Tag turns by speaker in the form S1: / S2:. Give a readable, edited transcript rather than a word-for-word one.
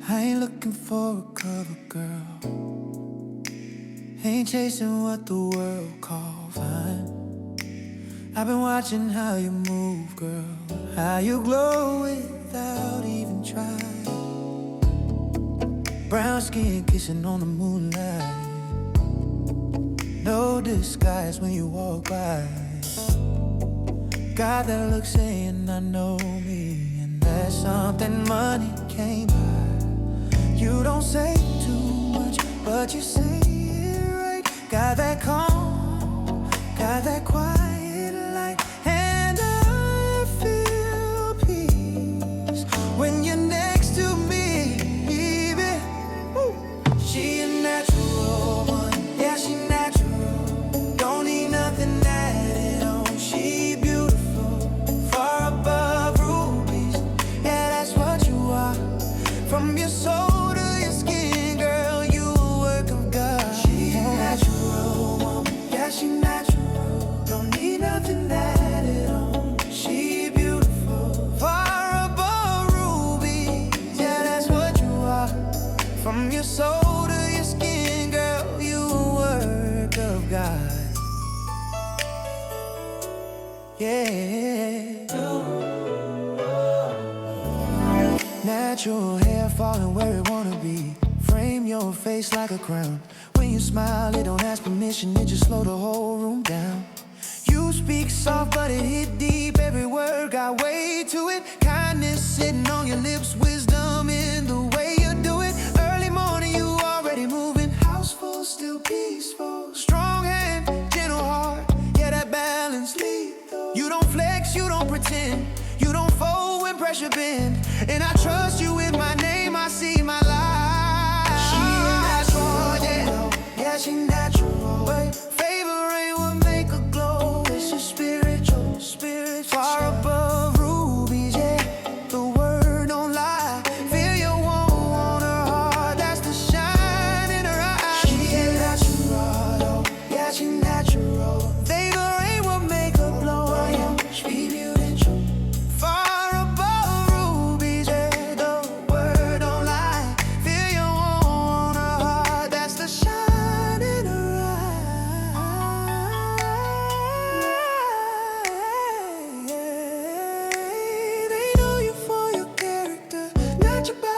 S1: I ain't looking for a cover girl, ain't chasing what the world calls fine. I've been watching how you move, girl, how you glow without even trying. Brown skin kissing on the moonlight, no disguise when you walk by. Got that look saying I know me, and that's something money can't buy. You don't say too much, but you say it right. Got that calm, got that quiet light, and I feel peace when you're next to me, baby. Woo. She a natural one, yeah, she natural. Don't need nothing added on. She beautiful, far above rubies. Yeah, that's what you are. From your soul to your skin, girl, you a work of God. She a natural woman, yeah, she natural. Don't need nothing added on. She beautiful, far above rubies. Yeah, that's what you are. From your soul to your skin, girl, you a work of God. Yeah. Natural hair falling where it wanna be. Frame your face like a crown. When you smile, it don't ask permission, it just slow the whole room down. You speak soft, but it hit deep. Every word got weight to it. Kindness sitting on your lips, wisdom in the way you do it. Early morning, you already moving. House full, still peaceful. Strong hand, gentle heart. Yeah, that balance lead. You don't flex, you don't pretend. You don't fold when pressure bend. And I trust you with my name, I see my life. She natural, yeah, yeah, she natural. But favor ain't what make her glow. It's a spiritual, far above rubies, yeah. The word don't lie. Feel your warmth on her heart, that's the shine in her eyes. She natural, yeah, she natural. Favor ain't what make her glow. She beautiful, far above rubies, yeah. The word don't lie. Feel your warmth on her heart, that's the shine in her eyes. They know you for your character, not your body.